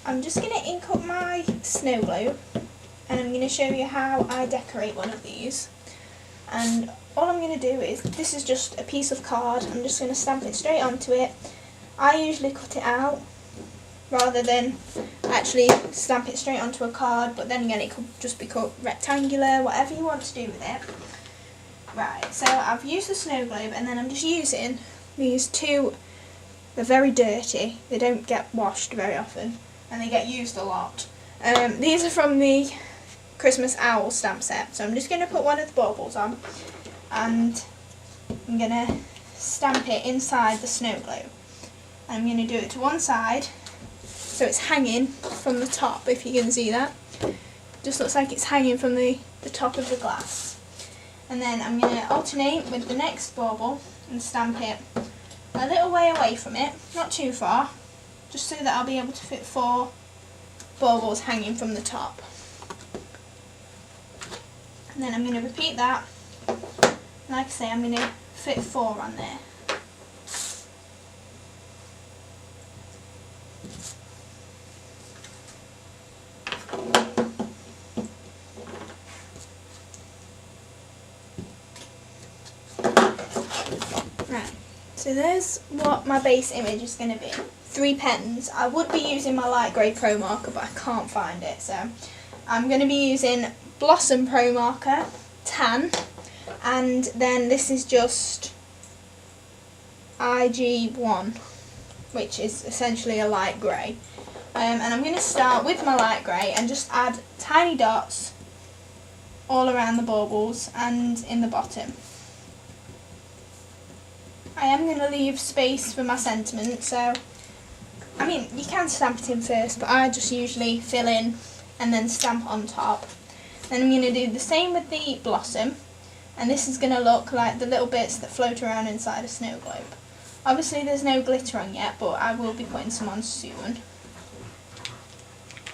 I'm just going to ink up my snow globe, and I'm going to show you how I decorate one of these. And all I'm going to do is, this is just a piece of card, I'm just going to stamp it straight onto it. I usually cut it out rather than actually stamp it straight onto a card, but then again it could just be cut rectangular, whatever you want to do with it. Right, so I've used the snow globe, and then I'm just using these two. They're very dirty, they don't get washed very often, and they get used a lot. These are from the Christmas Owl stamp set, so I'm just going to put one of the baubles on, and I'm going to stamp it inside the snow globe. I'm going to do it to one side, so it's hanging from the top, if you can see that. Just looks like it's hanging from the top of the glass. And then I'm going to alternate with the next bauble and stamp it a little way away from it, not too far, just so that I'll be able to fit 4 baubles hanging from the top. And then I'm going to repeat that. Like I say, I'm going to fit 4 on there. Right, so there's what my base image is going to be. 3 pens. I would be using my light grey pro marker, but I can't find it, so I'm going to be using Blossom Pro Marker, tan, and then this is just IG1, which is essentially a light grey. And I'm going to start with my light grey and just add tiny dots all around the baubles and in the bottom. I am going to leave space for my sentiment, so I mean you can stamp it in first, but I just usually fill in and then stamp on top. Then I'm going to do the same with the blossom, and this is going to look like the little bits that float around inside a snow globe. Obviously there's no glitter on yet, but I will be putting some on soon.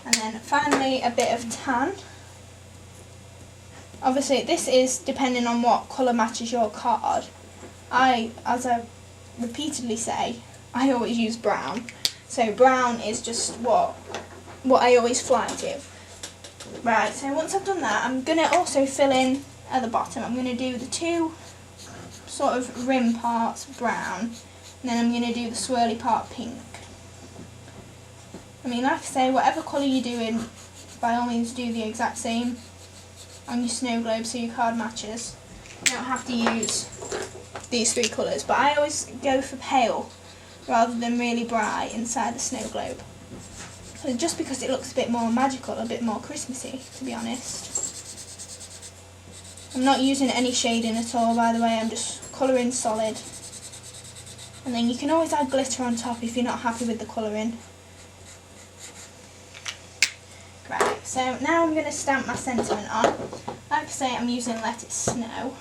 And then finally a bit of tan. Obviously this is depending on what colour matches your card. As I repeatedly say, I always use brown. So brown is just what I always fly to. Right, so once I've done that, I'm going to also fill in at the bottom. I'm going to do the 2 sort of rim parts brown, and then I'm going to do the swirly part pink. I mean, like I say, whatever colour you're doing, by all means do the exact same on your snow globe so your card matches. You don't have to use these 3 colours, but I always go for pale rather than really bright inside the snow globe. So just because it looks a bit more magical, a bit more Christmassy, to be honest. I'm not using any shading at all, by the way, I'm just colouring solid. And then you can always add glitter on top if you're not happy with the colouring. Right, so now I'm going to stamp my sentiment on. Like I say, I'm using Let It Snow.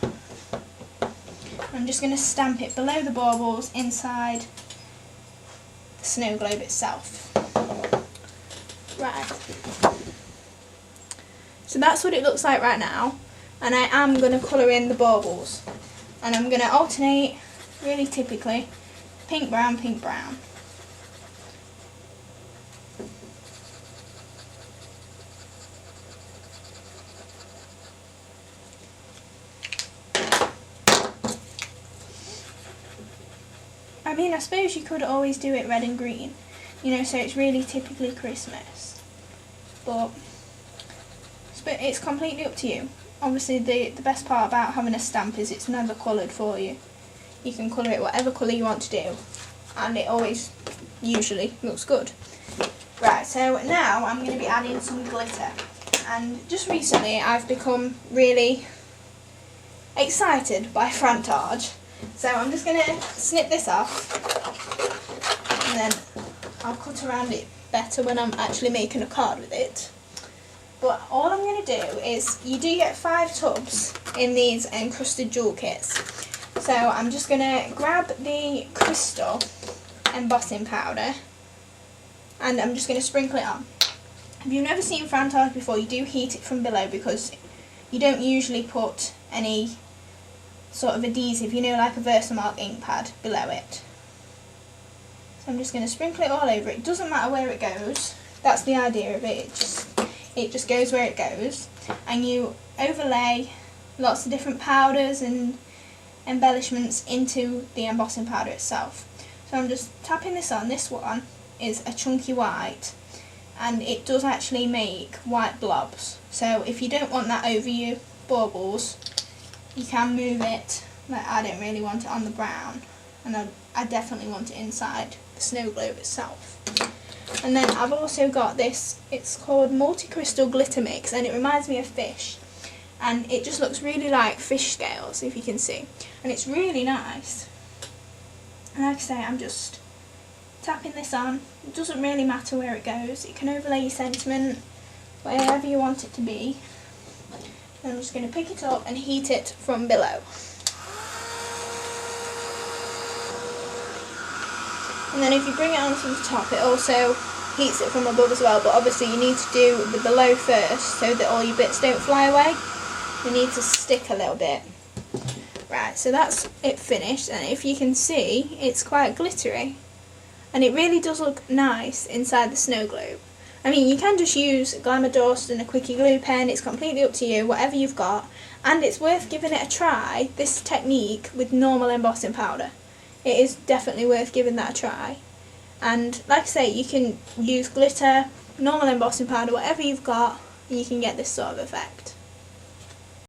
I'm just going to stamp it below the baubles inside the snow globe itself. Right, so that's what it looks like right now, and I am going to colour in the baubles, and I'm going to alternate, really typically, pink, brown, pink, brown. I mean, I suppose you could always do it red and green, you know, so it's really typically Christmas. But it's completely up to you. Obviously the best part about having a stamp is it's never coloured for you. You can colour it whatever colour you want to do, and it always usually looks good. Right, so now I'm going to be adding some glitter, and just recently I've become really excited by fran-tagé, so I'm just going to snip this off, and then I'll cut around it better when I'm actually making a card with it. But all I'm going to do is, you do get 5 tubs in these encrusted jewel kits. So I'm just going to grab the crystal embossing powder, and I'm just going to sprinkle it on. If you've never seen fran-tagé before, you do heat it from below because you don't usually put any sort of adhesive, you know, like a Versamark ink pad below it. So I'm just going to sprinkle it all over. It doesn't matter where it goes, that's the idea of it. It just goes where it goes, and you overlay lots of different powders and embellishments into the embossing powder itself. So I'm just tapping this on. This one is a chunky white, and it does actually make white blobs. So if you don't want that over your baubles, you can move it. Like, I don't really want it on the brown, and I definitely want it inside the snow globe itself. And then I've also got this, it's called Multi-Crystal Glitter Mix, and it reminds me of fish. And it just looks really like fish scales, if you can see. And it's really nice. And like I say, I'm just tapping this on. It doesn't really matter where it goes. It can overlay your sentiment wherever you want it to be. And I'm just going to pick it up and heat it from below. And then if you bring it onto the top, it also heats it from above as well, but obviously you need to do the below first so that all your bits don't fly away. They need to stick a little bit. Right, so that's it finished, and if you can see, it's quite glittery. And it really does look nice inside the snow globe. I mean, you can just use glamour dust and a quickie glue pen, it's completely up to you, whatever you've got. And it's worth giving it a try, this technique, with normal embossing powder. It is definitely worth giving that a try. And like I say, you can use glitter, normal embossing powder, whatever you've got, and you can get this sort of effect.